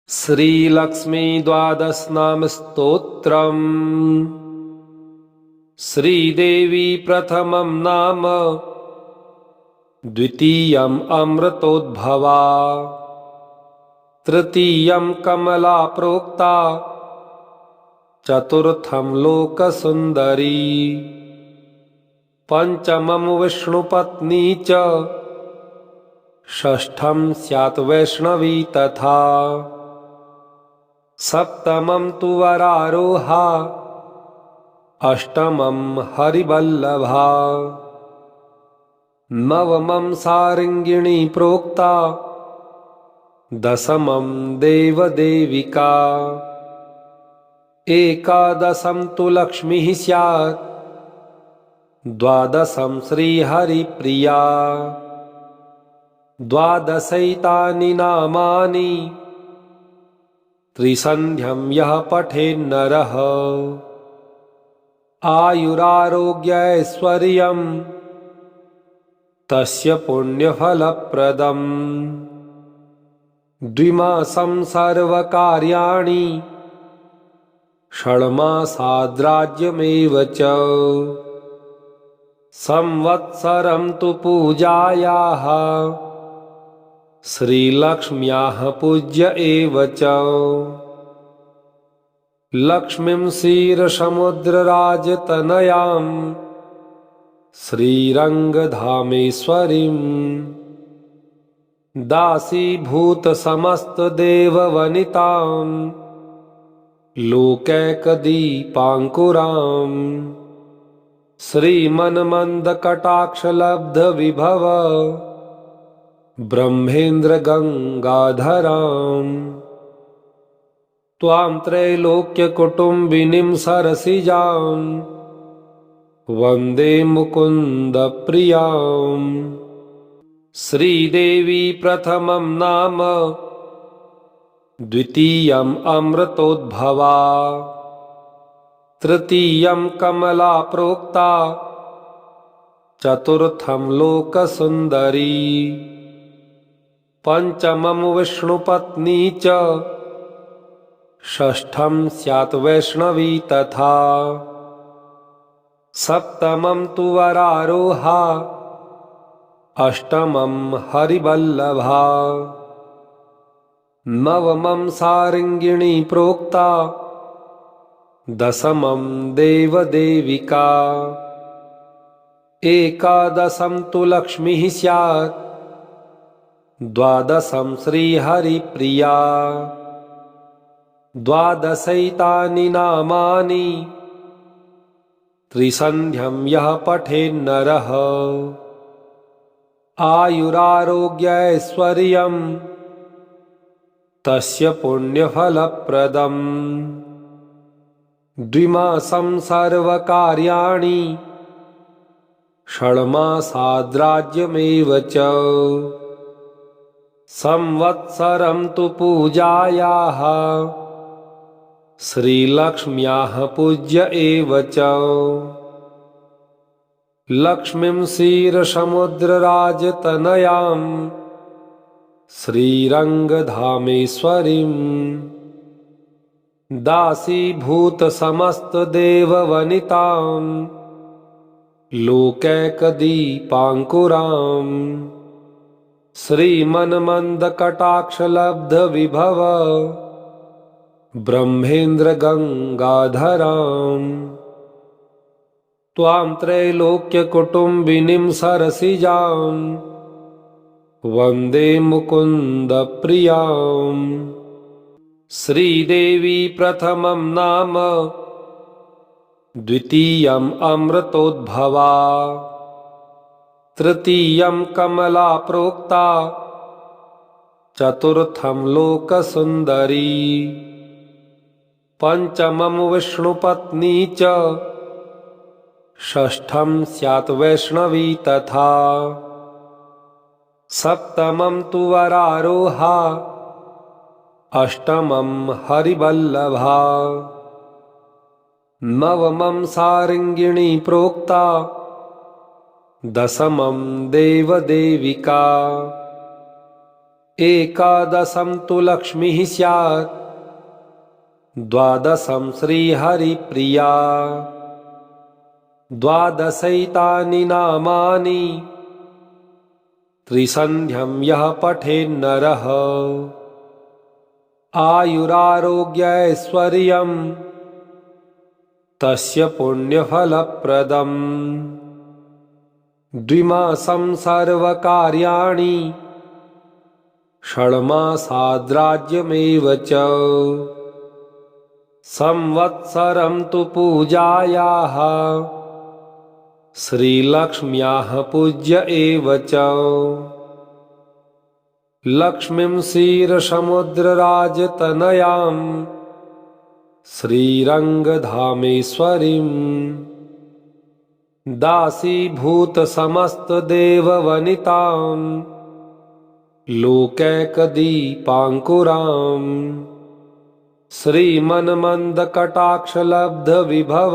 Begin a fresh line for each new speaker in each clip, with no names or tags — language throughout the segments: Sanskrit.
श्रीलक्ष्मी द्वादश नाम स्तोत्रम्। श्रीदेवी प्रथमं नाम, द्वितीयम् अमृतोद्भवा, तृतीयं कमला प्रोक्ता, चतुर्थं लोकसुन्दरी, पंचमं विष्णुपत्नी च, षष्ठं स्यात् वैष्णवी तथा, सप्तमं तु वरारोहा, अष्टमं हरिवल्लभा, नवमं सारंगिणी प्रोक्ता, दशमं देवदेविका, एकादशं तु लक्ष्मीः स्यात्, द्वादशं श्रीहरिप्रिया, द्वादशैतानि नामानि, त्रिसन्ध्यं यः पठेन्नरः, आयुरारोग्यैश्वर्यं तस्य पुण्यफलप्रदम्। द्विमासं सर्वकार्याणि, षण्मासाद्राज्यमेव च, संवत्सरं तु पूजायाः, श्रीलक्ष्म्याः पूज्य एव च। लक्ष्मीं क्षीरसमुद्रराजतनयां, श्रीरङ्गधामेश्वरीं, दासीभूतसमस्तदेववनितां, लोकैकदीपाङ्कुरां, श्रीमन्मन्दकटाक्षलब्धविभव, ब्रह्मेन्द्रगङ्गाधरां, त्वां त्रैलोक्यकुटुम्बिनीं सरसिजां, वन्दे मुकुन्दप्रियां। श्रीदेवी प्रथमं नाम, द्वितीयम् अमृतोद्भवा, तृतीयं कमला प्रोक्ता, चतुर्थं लोकसुन्दरी, पंचमं विष्णुपत्नी च, षष्ठं स्यात् वैष्णवी तथा, सप्तमं तु वरारोहा, अष्टमं हरिवल्लभा, नवमं सारंगिणी प्रोक्ता, दशमं देवदेविका, एकादशं तु लक्ष्मीः स्यात्, द्वादशं श्रीहरिप्रिया, द्वादशैतानि नामानि, त्रिसन्ध्यं यः पठेन्नरः, आयुरारोग्यैश्वर्यं तस्य पुण्यफलप्रदम्। द्विमासं सर्वकार्याणि, षण्मासाद्राज्यमेव च, संवत्सरं तु पूजायाः, श्रीलक्ष्म्याः पूज्य एव च। लक्ष्मीं क्षीरसमुद्रराजतनयां, श्रीरङ्गधामेश्वरीं, दासीभूतसमस्तदेववनितां, लोकैकदीपाङ्कुरां, श्रीमन्मन्दकटाक्षलब्धविभव, ब्रह्मेन्द्रगङ्गाधरां, त्वां त्रैलोक्यकुटुम्बिनीं सरसिजां, वन्दे मुकुन्दप्रियां। श्रीदेवी प्रथमं नाम, द्वितीयम् अमृतोद्भवा, तृतीयं कमला प्रोक्ता, चतुर्थं लोकसुन्दरी, पंचमं विष्णुपत्नी च, षष्ठं स्यात् वैष्णवी तथा, सप्तमं तु वरारोहा, अष्टमं हरिवल्लभा, नवमं सारंगिणी प्रोक्ता, दशमं देवदेविका, एकादशं तु लक्ष्मीः स्यात् द्वादशं श्रीहरिप्रिया द्वादशैतानि नामानि त्रिसन्ध्यं यः पठेन्नरः आयुरारोग्यैश्वर्यं तस्य पुण्यफलप्रदम् द्विमासं सर्वकार्याणि षण्मासाद्राज्यमेव च संवत्सरं तु पूजायाः श्रीलक्ष्म्याः पूज्य एव च लक्ष्मीं क्षीरसमुद्रराजतनयां श्रीरङ्गधामेश्वरीं दासीभूतसमस्तदेववनितां लोकैकदीपाङ्कुरां श्रीमन्मन्दकटाक्षलब्धविभव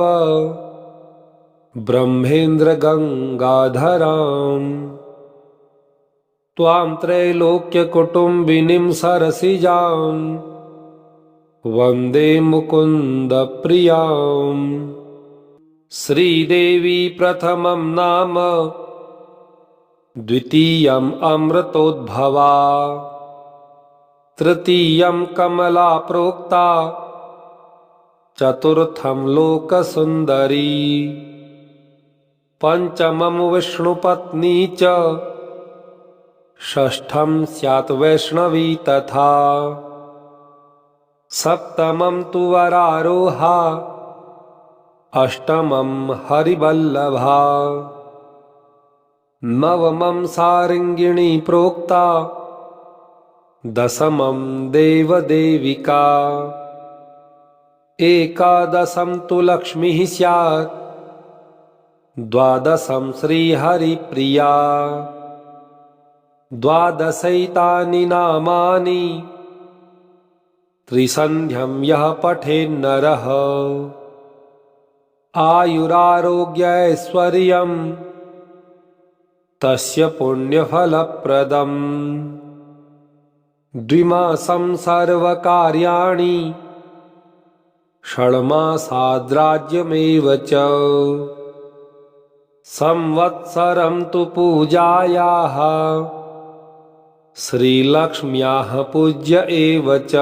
ब्रह्मेन्द्रगङ्गाधरां त्वां त्रैलोक्यकुटुम्बिनीं सरसिजां वन्दे मुकुन्दप्रियां श्रीदेवी प्रथमं नाम द्वितीयम् अमृतोद्भवा तृतीयं कमला प्रोक्ता चतुर्थं लोकसुन्दरी पंचमं विष्णुपत्नी च षष्ठं स्यात् वैष्णवी तथा सप्तमं तु वरारोहा अष्टमं हरिवल्लभा नवमं सारङ्गिणी प्रोक्ता दशमं देवदेविका एकादशं तु लक्ष्मीः स्यात् द्वादशं श्रीहरिप्रिया द्वादशैतानि नामानि त्रिसन्ध्यं यः पठेन्नरः आयुरारोग्यैश्वर्यं तस्य पुण्यफलप्रदम् द्विमासं सर्वकार्याणि षण्मासाद्राज्यमेव च संवत्सरं तु पूजायाः श्रीलक्ष्म्याः पूज्य एव च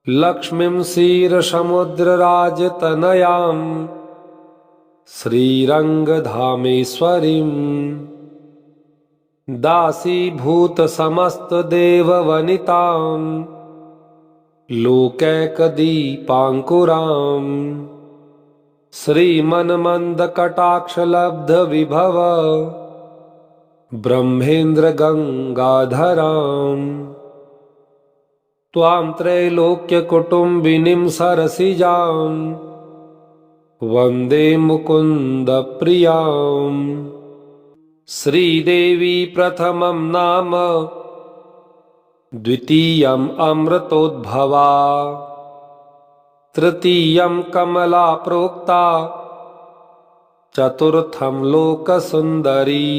लक्ष्मीं क्षीरसमुद्रराजतनयां श्रीरङ्गधामेश्वरीं दासीभूतसमस्तदेववनितां लोकैकदीपाङ्कुरां श्रीमन्मन्दकटाक्षलब्धविभव ब्रह्मेन्द्रगङ्गाधरां त्वां त्रैलोक्यकुटुम्बिनीं सरसिजां वन्दे मुकुन्दप्रियां श्रीदेवी प्रथमं नाम द्वितीयम् अमृतोद्भवा तृतीयं कमला प्रोक्ता चतुर्थं लोकसुन्दरी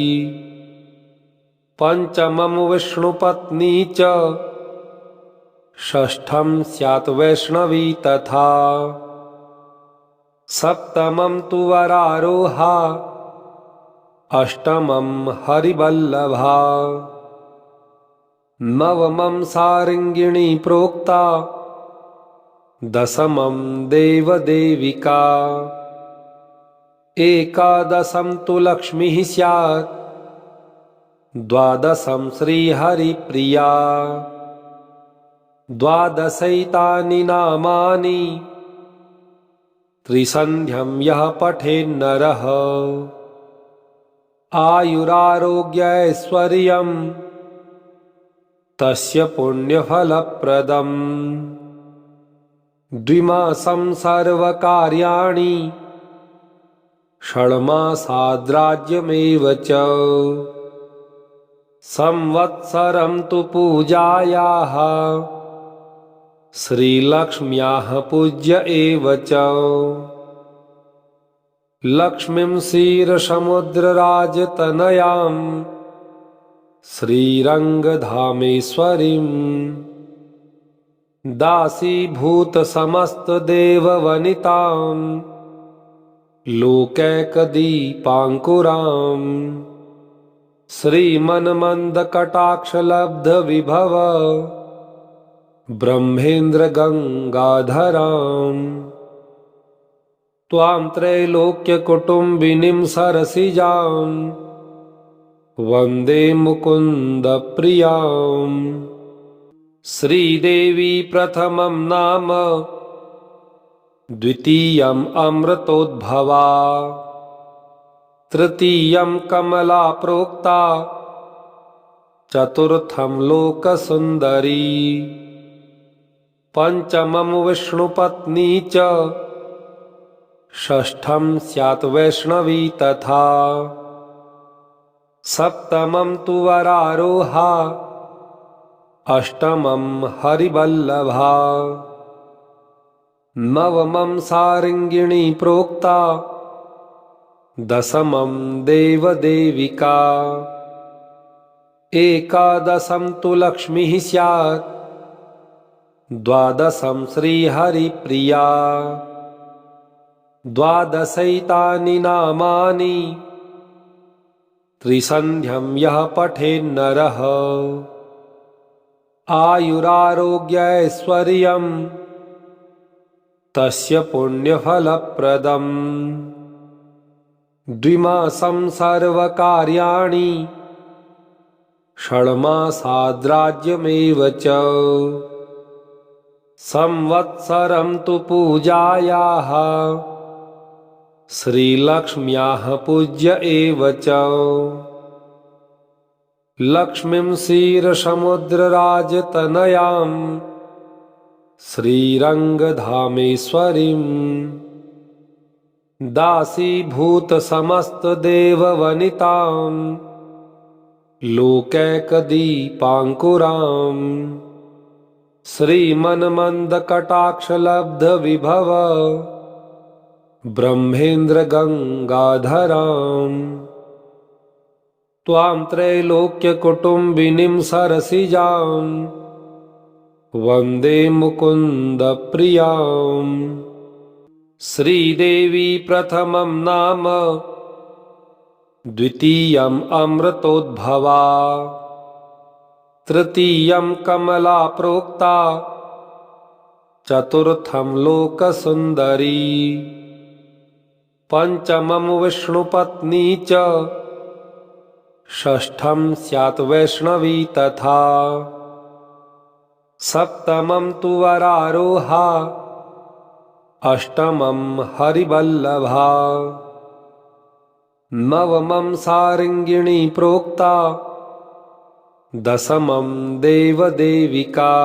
पंचमं विष्णुपत्नी च षष्ठं स्यात् वैष्णवी तथा सप्तमं तु वरारोहा अष्टमं हरिवल्लभा नवमं सारङ्गिणी प्रोक्ता दशमं देवदेविका एकादशं तु लक्ष्मीः स्यात् द्वादशं श्रीहरिप्रिया द्वादशैतानि नामानि त्रिसन्ध्यं यः पठेन्नरः आयुरारोग्यैश्वर्यं तस्य पुण्यफलप्रदम् द्विमासं सर्वकार्याणि षण्मासाद्राज्यमेव च संवत्सरं तु पूजायाः श्रीलक्ष्म्याः पूज्य एव च लक्ष्मीं क्षीरसमुद्रराजतनयां श्रीरङ्गधामेश्वरीं दासीभूतसमस्तदेववनितां लोकैकदीपाङ्कुराम् श्रीमन्मन्दकटाक्षलब्धविभव ब्रह्मेन्द्रगङ्गाधराम् त्वां त्रैलोक्यकुटुम्बिनीं सरसिजां वन्दे मुकुन्दप्रियाम् श्रीदेवी प्रथमं नाम द्वितीयम् अमृतोद्भवा तृतीयं कमला प्रोक्ता चतुर्थं लोकसुन्दरी पंचमं विष्णुपत्नी च षष्ठं स्यात् वैष्णवी तथा सप्तमं तु वरारोहा अष्टमं हरिवल्लभा नवमं सारङ्गिणी प्रोक्ता दशमं देवदेविका एकादशं तु लक्ष्मीः स्यात् द्वादशं श्रीहरिप्रिया द्वादशैतानि नामानि त्रिसन्ध्यं यः पठेन्नरः आयुरारोग्यैश्वर्यं तस्य पुण्यफलप्रदम् द्विमासं सर्वकार्याणि षण्मासाद्राज्यमेव च संवत्सरं तु पूजायाः श्रीलक्ष्म्याः पूज्य एव च लक्ष्मीं क्षीरसमुद्रराजतनयां श्रीरङ्गधामेश्वरीं दासीभूतसमस्तदेववनितां लोकैकदीपाङ्कुराम् श्रीमन्मन्दकटाक्षलब्धविभव ब्रह्मेन्द्रगङ्गाधराम् त्वां त्रैलोक्यकुटुम्बिनीं सरसिजां वन्दे मुकुन्दप्रियाम् श्रीदेवी प्रथमं नाम द्वितीयम् अमृतोद्भवा तृतीयं कमला प्रोक्ता चतुर्थं लोकसुन्दरी पंचमं विष्णुपत्नी च षष्ठं स्यात् वैष्णवी तथा सप्तमं तु वरारोहा अष्टमं हरिवल्लभा नवमं सारङ्गिणी प्रोक्ता दशमं देवदेविका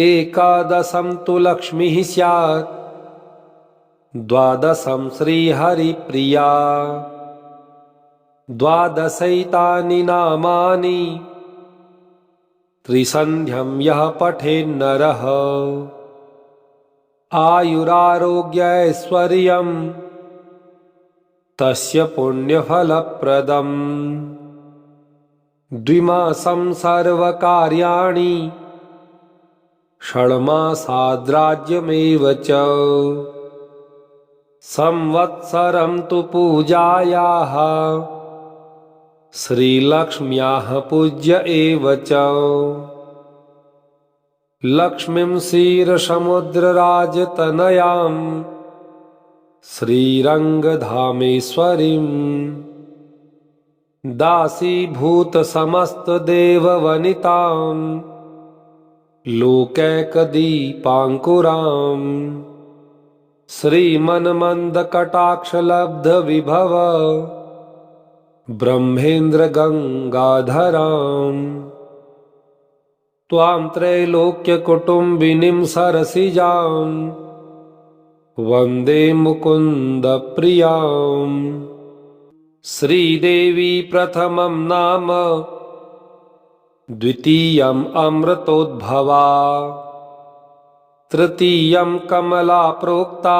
एकादशं तु लक्ष्मीः स्यात् द्वादशं श्रीहरिप्रिया द्वादशैतानि नामानि त्रिसन्ध्यं यः पठेन्नरः आयुरारोग्यैश्वर्यं तस्य पुण्यफलप्रदम् द्विमासं सर्वकार्याणि षण्मासाद्राज्यमेव च संवत्सरं तु पूजायाः श्रीलक्ष्म्याः पूज्य एव च लक्ष्मीं क्षीरसमुद्रराजतनयां श्रीरङ्गधामेश्वरीं दासीभूतसमस्तदेववनितां लोकैकदीपाङ्कुराम् श्रीमन्मन्दकटाक्षलब्धविभव ब्रह्मेन्द्रगङ्गाधराम् त्वां त्रैलोक्यकुटुम्बिनीं सरसिजां वन्दे मुकुन्दप्रियाम् श्रीदेवी प्रथमं नाम द्वितीयम् अमृतोद्भवा तृतीयं कमला प्रोक्ता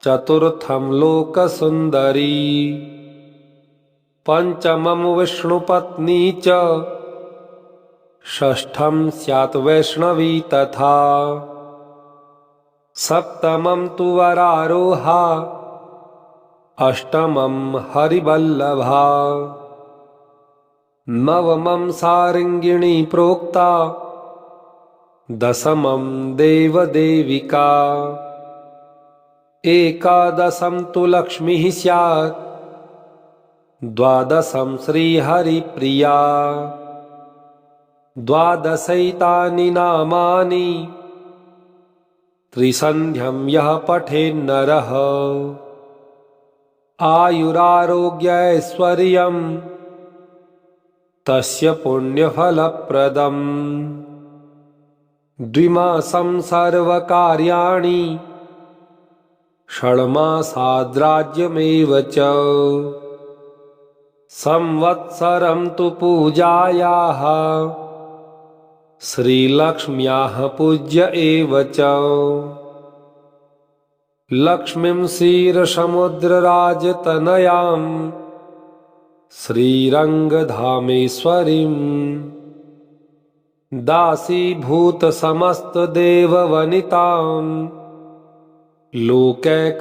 चतुर्थं लोकसुन्दरी पंचमं विष्णुपत्नी च षष्ठं स्यात् वैष्णवी तथा सप्तमं तु वरारोहा अष्टमं हरिवल्लभा नवमं सारंगिणी प्रोक्ता दशमं देवदेविका एकादशं तु लक्ष्मीः स्यात् द्वादशं श्रीहरिप्रिया द्वादशैतानि नामानि त्रिसन्ध्यं यः पठेन्नरः आयुरारोग्यैश्वर्यं तस्य पुण्यफलप्रदम् द्विमासं सर्वकार्याणि षण्मासाद्राज्यमेव च संवत्सरं तु पूजायाः श्रीलक्ष्म्याः पूज्य एव च लक्ष्मीं क्षीरसमुद्रराजतनयां श्रीरङ्गधामेश्वरीं दासीभूतसमस्तदेववनितां लोकैकदीपाङ्कुरां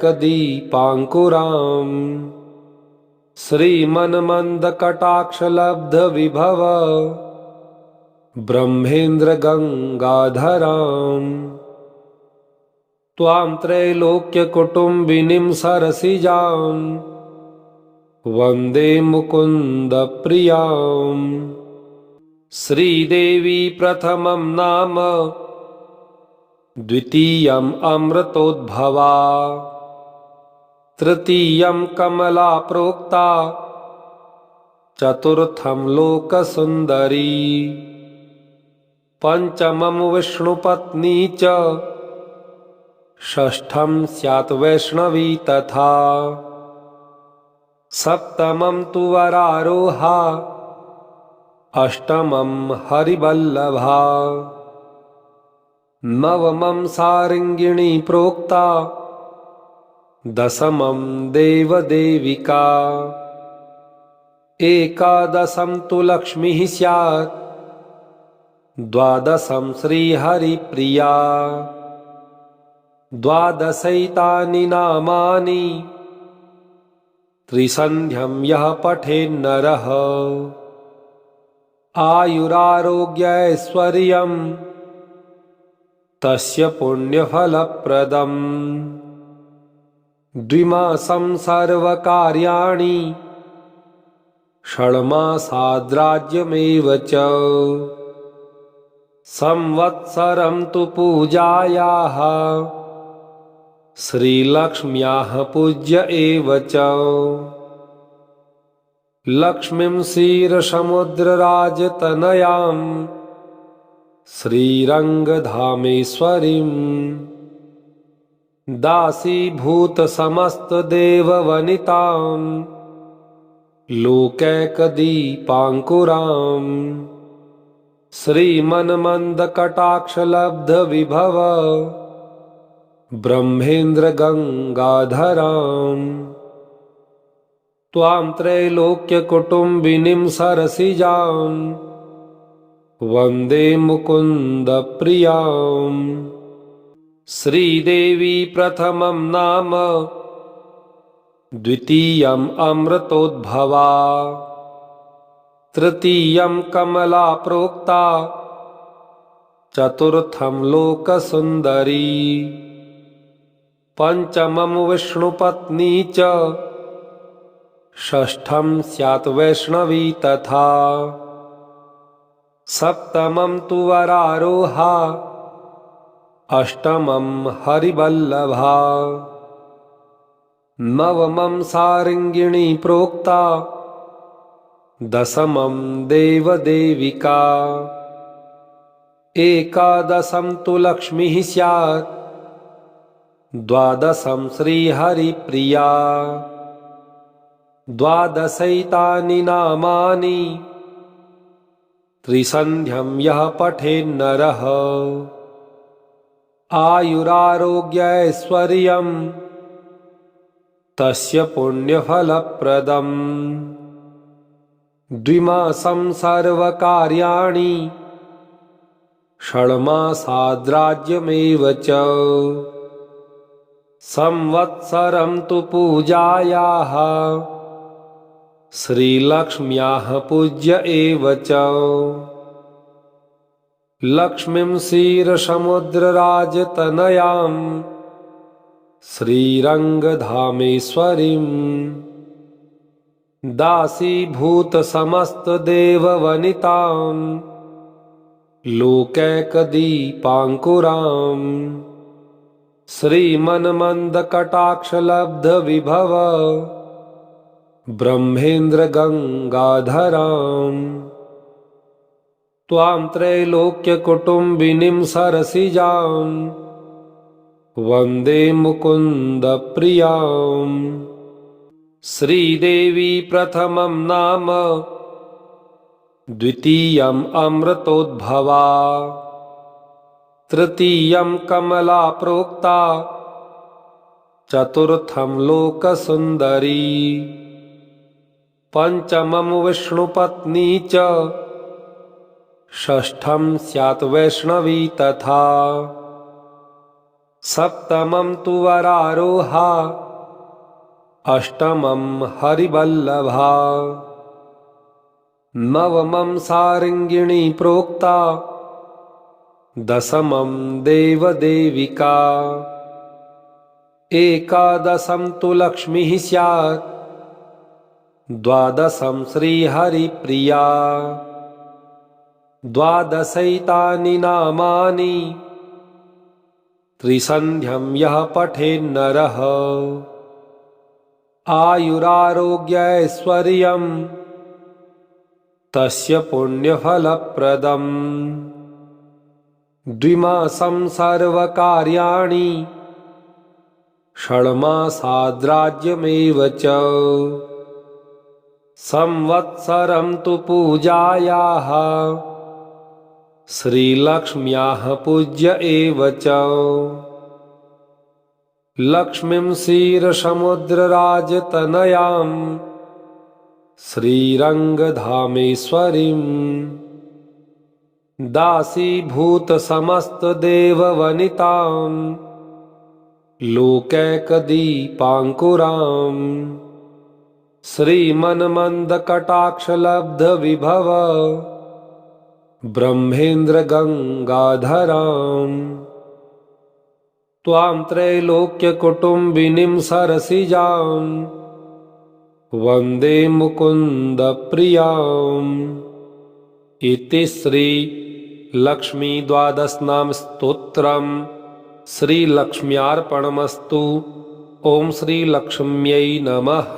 श्रीमन्मन्दकटाक्षलब्धविभव ब्रह्मेन्द्रगङ्गाधरां त्वां त्रैलोक्यकुटुम्बिनीं सरसिजां वन्दे मुकुन्दप्रियां श्रीदेवी प्रथमं नाम द्वितीयम् अमृतोद्भवा तृतीयं कमला प्रोक्ता चतुर्थं लोकसुन्दरी पंचमं विष्णुपत्नी च षष्ठं स्यात् वैष्णवी तथा सप्तमं तु वरारोहा अष्टमं हरिवल्लभा नवमं सारंगिणी प्रोक्ता दशमं देवदेविका एकादशं तु लक्ष्मीः स्यात् द्वादशं श्रीहरिप्रिया द्वादशैतानि नामानि त्रिसन्ध्यं यः पठेन्नरः आयुरारोग्यैश्वर्यं तस्य पुण्यफलप्रदम् द्विमासं सर्वकार्याणि षण्मासाद्राज्यमेव च संवत्सरं तु पूजायाः श्रीलक्ष्म्याः पूज्य एव च लक्ष्मीं क्षीरसमुद्रराजतनयां श्रीरङ्गधामेश्वरीं दासीभूतसमस्तदेववनितां लोकैकदीपाङ्कुरां श्रीमन्मन्दकटाक्षलब्धविभव ब्रह्मेन्द्रगङ्गाधरां त्वां त्रैलोक्यकुटुम्बिनीं सरसिजां वन्दे मुकुन्दप्रियां श्रीदेवी प्रथमं नाम द्वितीयम् अमृतोद्भवा तृतीयं कमला प्रोक्ता चतुर्थं लोकसुन्दरी पंचमं विष्णुपत्नी च षष्ठं स्यात् वैष्णवी तथा सप्तमं तु वरारोहा अष्टमं हरिवल्लभा नवमं सारंगिणी प्रोक्ता दशमं देवदेविका एकादशं तु लक्ष्मीः स्यात् द्वादशं श्रीहरिप्रिया द्वादशैतानि नामानि त्रिसन्ध्यं यः पठेन्नरः आयुरारोग्यैश्वर्यं तस्य पुण्यफलप्रदम् द्विमासं सर्वकार्याणि षण्मासाद्राज्यमेव च संवत्सरं तु पूजायाः श्रीलक्ष्म्याः पूज्य एव च लक्ष्मीं क्षीरसमुद्रराजतनयां श्रीरङ्गधामेश्वरीं दासीभूतसमस्तदेववनितां लोकैकदीपाङ्कुरां श्रीमन्मन्दकटाक्षलब्धविभव ब्रह्मेन्द्रगङ्गाधरां त्वां त्रैलोक्यकुटुम्बिनीं सरसिजां वन्दे मुकुन्दप्रियां श्रीदेवी प्रथमं नाम द्वितीयम् अमृतोद्भवा तृतीयं कमला प्रोक्ता चतुर्थं लोकसुन्दरी पंचमं विष्णुपत्नी च षष्ठं स्यात् वैष्णवी तथा सप्तमं तु वरारोहा अष्टमं हरिवल्लभा नवमं सारङ्गिणी प्रोक्ता दशमं देवदेविका एकादशं तु लक्ष्मीः स्यात् द्वादशं श्रीहरिप्रिया द्वादशैतानि नामानि त्रिसन्ध्यं यः पठेन्नरः आयुरारोग्यैश्वर्यं तस्य पुण्यफलप्रदम् द्विमासं सर्वकार्याणि षण्मासाद्राज्यमेव च संवत्सरं तु पूजायाः श्रीलक्ष्म्याः पूज्य एव च लक्ष्मीं क्षीरसमुद्रराजतनयां श्रीरङ्गधामेश्वरीं दासीभूतसमस्तदेववनितां लोकैकदीपाङ्कुरां श्रीमन्मन्दकटाक्षलब्धविभव ब्रह्मेन्द्रगङ्गाधरां त्वां त्रैलोक्यकुटुम्बिनीं सरसिजां वन्दे मुकुन्दप्रियां इति श्री लक्ष्मी द्वादशनाम स्तोत्रम् श्रीलक्ष्म्यार्पणमस्तु। ओम श्रीलक्ष्म्यै नमः।